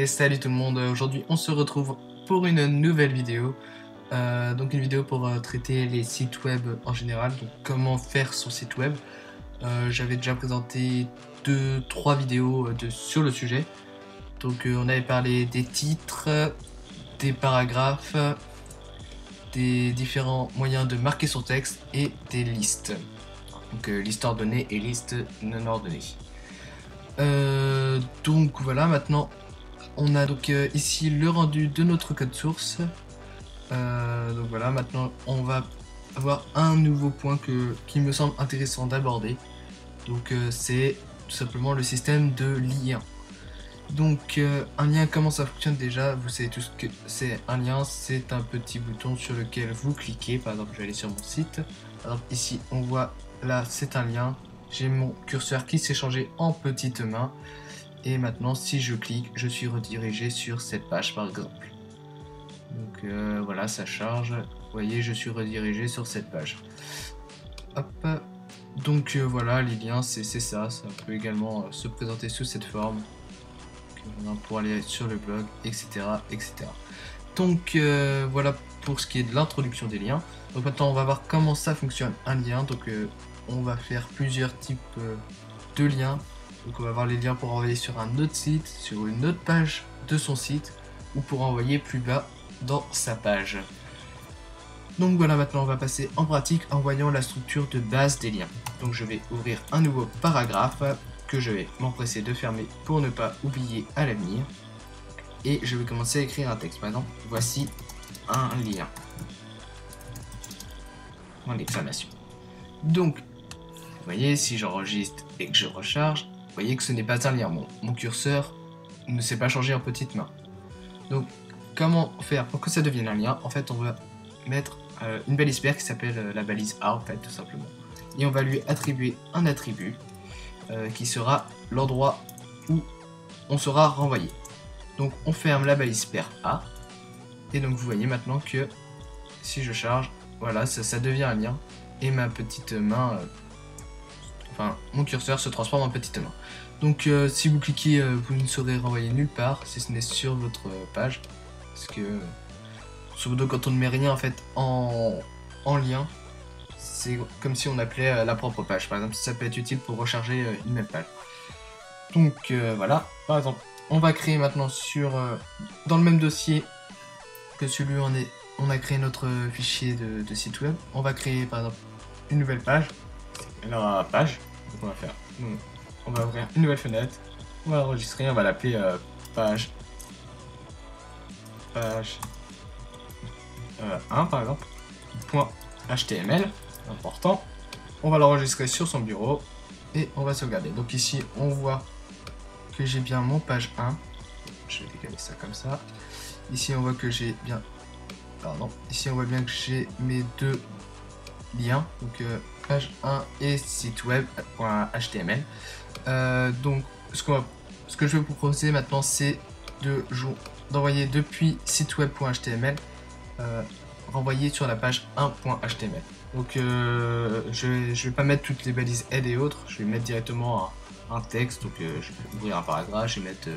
Et salut tout le monde, aujourd'hui on se retrouve pour une nouvelle vidéo. Donc une vidéo pour traiter les sites web en général, donc comment faire son site web. J'avais déjà présenté 2-3 vidéos sur le sujet. Donc on avait parlé des titres, des paragraphes, des différents moyens de marquer son texte et des listes. Donc liste ordonnée et liste non ordonnée. Donc voilà, maintenant on a donc ici le rendu de notre code source. Donc voilà, maintenant on va avoir un nouveau point qui me semble intéressant d'aborder. Donc c'est tout simplement le système de lien. Donc un lien, comment ça fonctionne déjà? Vous savez tout ce que c'est un lien, c'est un petit bouton sur lequel vous cliquez. Par exemple, je vais aller sur mon site. Par exemple, ici on voit, là c'est un lien. J'ai mon curseur qui s'est changé en petite main. Et maintenant, si je clique, je suis redirigé sur cette page par exemple. Donc voilà, ça charge. Vous voyez, je suis redirigé sur cette page. Hop. Donc voilà, les liens, c'est ça. Ça peut également se présenter sous cette forme. Pour aller sur le blog, etc. etc. Donc voilà pour ce qui est de l'introduction des liens. Donc maintenant, on va voir comment ça fonctionne un lien. Donc on va faire plusieurs types de liens. Donc on va avoir les liens pour envoyer sur un autre site, sur une autre page de son site, ou pour envoyer plus bas dans sa page. Donc voilà, maintenant on va passer en pratique en voyant la structure de base des liens. Donc je vais ouvrir un nouveau paragraphe que je vais m'empresser de fermer pour ne pas oublier à l'avenir. Et je vais commencer à écrire un texte. Par exemple, voici un lien. En exclamation. Donc, vous voyez, si j'enregistre et que je recharge, vous voyez que ce n'est pas un lien. Mon curseur ne s'est pas changé en petite main. Donc, comment faire pour que ça devienne un lien? En fait, on va mettre une balise paire qui s'appelle la balise A, en fait, tout simplement. Et on va lui attribuer un attribut qui sera l'endroit où on sera renvoyé. Donc, on ferme la balise paire A. Et donc, vous voyez maintenant que si je charge, voilà, ça devient un lien. Et ma petite main... Enfin, mon curseur se transforme en petite main. Donc si vous cliquez, vous ne serez renvoyé nulle part si ce n'est sur votre page. Parce que surtout quand on ne met rien en fait en lien, c'est comme si on appelait la propre page. Par exemple, ça peut être utile pour recharger une même page. Donc voilà, par exemple, on va créer maintenant dans le même dossier que celui où on a créé notre fichier de site web. On va créer par exemple une nouvelle page. Alors page. Donc on va faire, on va ouvrir une nouvelle fenêtre, on va enregistrer, on va l'appeler page 1 par exemple, .html, important. On va l'enregistrer sur son bureau et on va sauvegarder. Donc ici on voit que j'ai bien mon page 1, je vais décaler ça comme ça. Ici on voit que j'ai bien, ici on voit bien que j'ai mes deux liens, donc page 1 et site web.html. Donc ce que je vais vous proposer maintenant, c'est d'envoyer depuis site web.html renvoyer sur la page 1.html. Donc je vais pas mettre toutes les balises aide et autres, je vais mettre directement un texte. Donc je vais ouvrir un paragraphe, je vais mettre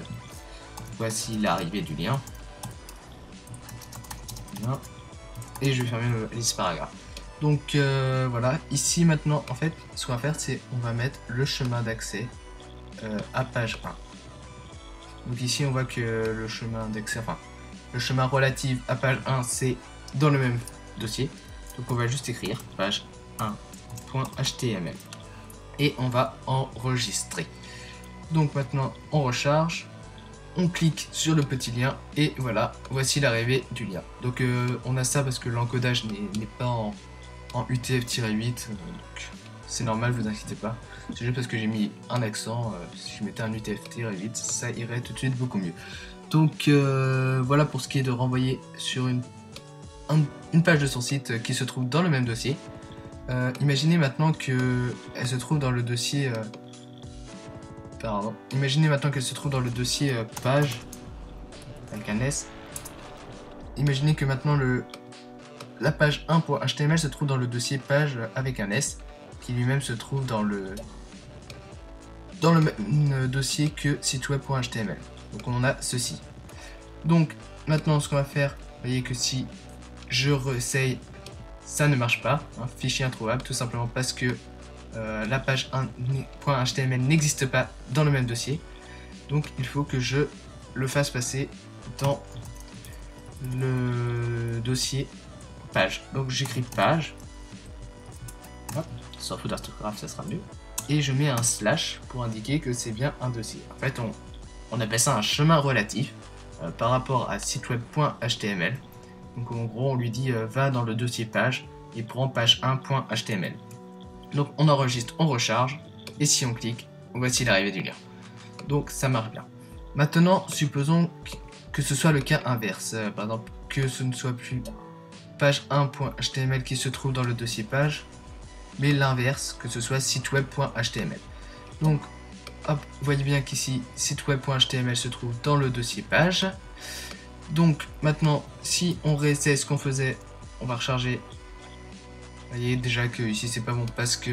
voici l'arrivée du lien. Voilà. Et je vais fermer la liste paragraphe. Donc voilà, ici maintenant en fait ce qu'on va faire, c'est on va mettre le chemin d'accès à page 1. Donc ici on voit que le chemin d'accès, enfin le chemin relatif à page 1 c'est dans le même dossier. Donc on va juste écrire page 1.html et on va enregistrer. Donc maintenant on recharge, on clique sur le petit lien et voilà, voici l'arrivée du lien. Donc on a ça parce que l'encodage n'est pas en UTF-8, donc c'est normal, vous inquiétez pas. C'est juste parce que j'ai mis un accent, si je mettais un UTF-8, ça irait tout de suite beaucoup mieux. Donc voilà pour ce qui est de renvoyer sur une page de son site qui se trouve dans le même dossier. Imaginez maintenant qu'elle se trouve dans le dossier... Imaginez maintenant qu'elle se trouve dans le dossier page, avec un S. Imaginez que maintenant la page 1.html se trouve dans le dossier page avec un S, qui lui-même se trouve dans le même dossier que site web.html. Donc on a ceci. Donc maintenant ce qu'on va faire, vous voyez que si je réessaye, ça ne marche pas, hein, fichier introuvable, tout simplement parce que la page 1.html n'existe pas dans le même dossier. Donc il faut que je le fasse passer dans le dossier page. Donc j'écris page, hop, sans faute d'orthographe, ça sera mieux. Et je mets un slash pour indiquer que c'est bien un dossier. En fait, on appelle ça un chemin relatif par rapport à siteweb.html. Donc en gros, on lui dit va dans le dossier page et prend page 1.html. Donc on enregistre, on recharge, et si on clique, voici l'arrivée du lien. Donc ça marche bien. Maintenant, supposons que ce soit le cas inverse. Par exemple, que ce ne soit plus page 1.html qui se trouve dans le dossier page, mais l'inverse, que ce soit siteweb.html. Donc, hop, vous voyez bien qu'ici, siteweb.html se trouve dans le dossier page. Donc, maintenant, si on réessaye ce qu'on faisait, on va recharger. Vous voyez déjà que ici, c'est pas bon parce que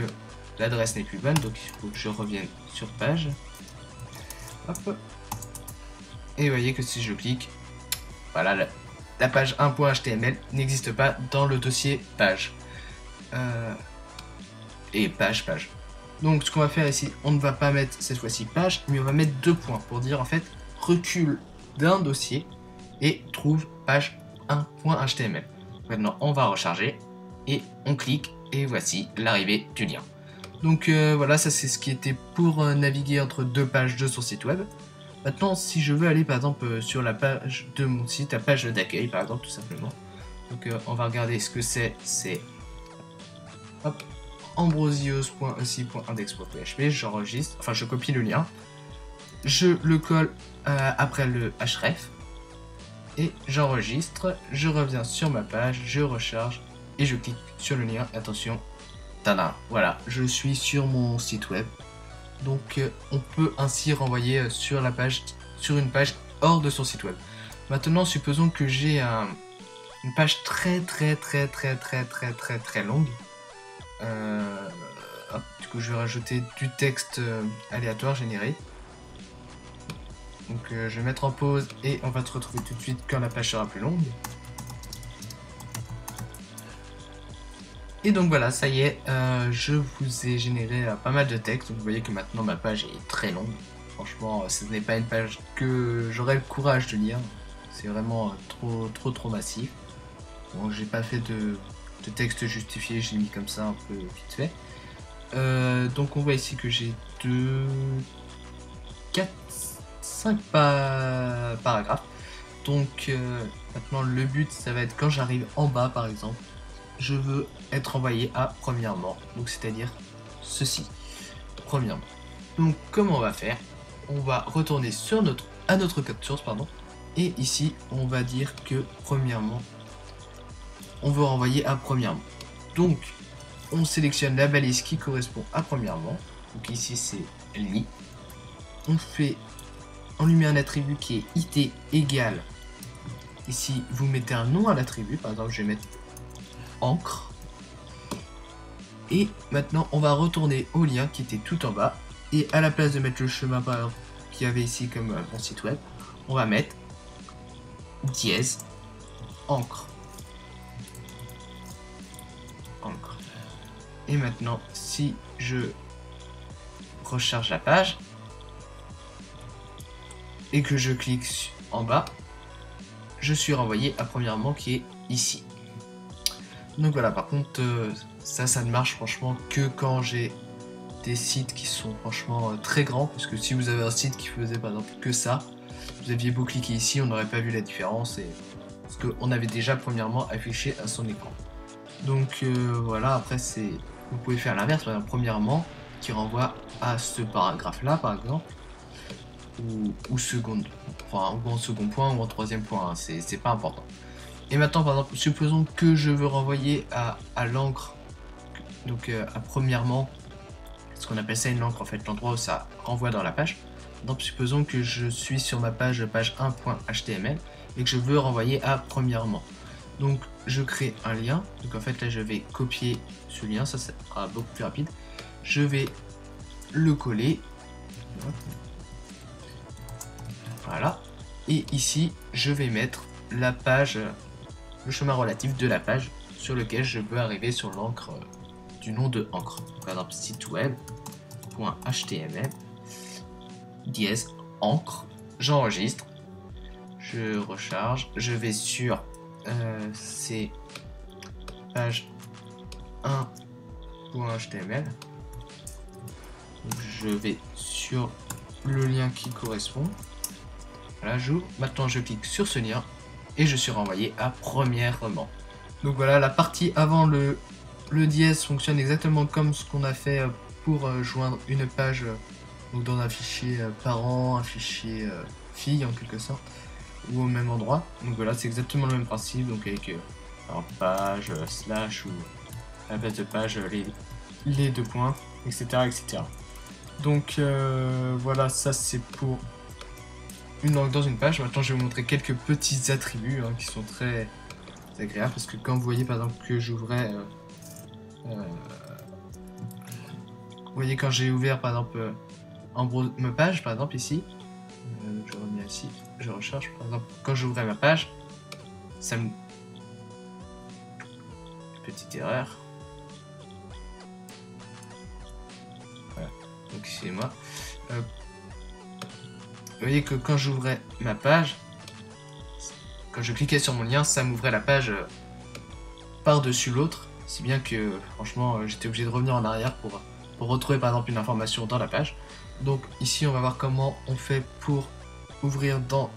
l'adresse n'est plus bonne. Donc, il faut que je revienne sur page. Hop. Et vous voyez que si je clique, voilà, la page 1.html n'existe pas dans le dossier page. Et page. Donc ce qu'on va faire ici, on ne va pas mettre cette fois-ci page, mais on va mettre 2 points pour dire en fait recule d'un dossier et trouve page 1.html. Maintenant on va recharger et on clique et voici l'arrivée du lien. Donc voilà, ça c'est ce qui était pour naviguer entre deux pages de son site web. Maintenant si je veux aller par exemple sur la page de mon site, la page d'accueil par exemple tout simplement. Donc on va regarder ce que c'est hop, ambrosios.eci.index.php, j'enregistre, enfin je copie le lien, je le colle après le href et j'enregistre, je reviens sur ma page, je recharge et je clique sur le lien, attention, tada, voilà, je suis sur mon site web. Donc on peut ainsi renvoyer sur la page, sur une page hors de son site web. Maintenant supposons que j'ai une page très longue. Hop, du coup je vais rajouter du texte aléatoire généré. Donc je vais mettre en pause et on va se retrouver tout de suite quand la page sera plus longue. Et donc voilà, ça y est, je vous ai généré pas mal de texte. Donc vous voyez que maintenant ma page est très longue. Franchement, ce n'est pas une page que j'aurais le courage de lire. C'est vraiment trop massif. Bon, j'ai pas fait de texte justifié, j'ai mis comme ça un peu vite fait. Donc on voit ici que j'ai 2, 4, 5 paragraphes. Donc maintenant le but ça va être quand j'arrive en bas par exemple, je veux être envoyé à premièrement, donc c'est-à-dire ceci, premièrement. Donc comment on va faire? On va retourner sur notre code source, pardon, et ici on va dire que premièrement, on veut renvoyer à premièrement. Donc on sélectionne la balise qui correspond à premièrement, donc ici c'est li. On lui met un attribut qui est it égale, ici vous mettez un nom à l'attribut, par exemple je vais mettre encre. Et maintenant on va retourner au lien qui était tout en bas, et à la place de mettre le chemin par exemple qu'il y avait ici comme mon site web, on va mettre dièse encre. Et maintenant si je recharge la page et que je clique en bas, je suis renvoyé à premièrement qui est ici. Donc voilà, par contre ça ne marche franchement que quand j'ai des sites qui sont franchement très grands, parce que si vous avez un site qui faisait par exemple que ça, vous aviez beau cliquer ici, on n'aurait pas vu la différence, et parce qu'on avait déjà premièrement affiché à son écran. Donc voilà, après vous pouvez faire l'inverse, par exemple premièrement qui renvoie à ce paragraphe là par exemple, ou seconde, enfin, ou en second point ou en troisième point, hein, c'est pas important. Et maintenant par exemple, supposons que je veux renvoyer à l'encre, donc à premièrement, ce qu'on appelle ça une encre en fait, l'endroit où ça renvoie dans la page. Donc supposons que je suis sur ma page 1.html et que je veux renvoyer à premièrement. Donc je crée un lien, donc en fait là je vais copier ce lien, ça sera beaucoup plus rapide. Je vais le coller, voilà, Et ici, je vais mettre la page, le chemin relatif de la page sur lequel je peux arriver sur l'encre du nom de encre. Par exemple, site web.html dièse encre. J'enregistre, je recharge, je vais sur ces page 1.html. Je vais sur le lien qui correspond. Voilà, j'ouvre. Maintenant, je clique sur ce lien et je suis renvoyé à premièrement. Donc voilà, la partie avant le dièse fonctionne exactement comme ce qu'on a fait pour joindre une page donc dans un fichier parent, un fichier fille en quelque sorte, ou au même endroit. Donc voilà, c'est exactement le même principe, donc avec page, slash ou à la place de page, les deux points, etc. etc. Donc voilà, ça c'est pour une langue dans une page. Maintenant je vais vous montrer quelques petits attributs qui sont très agréables, parce que quand vous voyez par exemple que j'ouvrais vous voyez quand j'ai ouvert par exemple ma page par exemple ici, je reviens ici, je recherche par exemple quand j'ouvrais ma page, ça me... petite erreur, voilà, donc excusez-moi, vous voyez que quand j'ouvrais ma page, quand je cliquais sur mon lien, ça m'ouvrait la page par-dessus l'autre, si bien que franchement j'étais obligé de revenir en arrière pour retrouver par exemple une information dans la page. Donc ici on va voir comment on fait pour ouvrir dans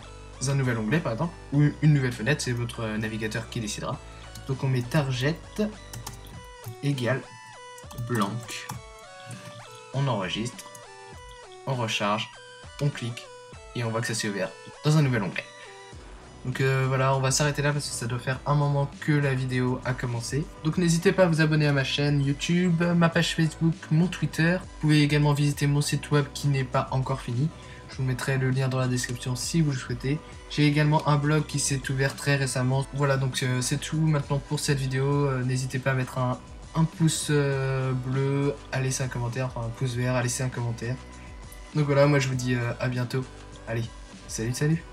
un nouvel onglet par exemple, ou une nouvelle fenêtre, c'est votre navigateur qui décidera. Donc on met target égale blanc, on enregistre, on recharge, on clique et on voit que ça s'est ouvert dans un nouvel onglet. Donc voilà, on va s'arrêter là parce que ça doit faire un moment que la vidéo a commencé. Donc n'hésitez pas à vous abonner à ma chaîne YouTube, ma page Facebook, mon Twitter. Vous pouvez également visiter mon site web qui n'est pas encore fini. Je vous mettrai le lien dans la description si vous le souhaitez. J'ai également un blog qui s'est ouvert très récemment. Voilà, donc c'est tout maintenant pour cette vidéo. N'hésitez pas à mettre un pouce bleu, à laisser un commentaire, enfin un pouce vert, à laisser un commentaire. Donc voilà, moi je vous dis à bientôt. Allez, salut, salut!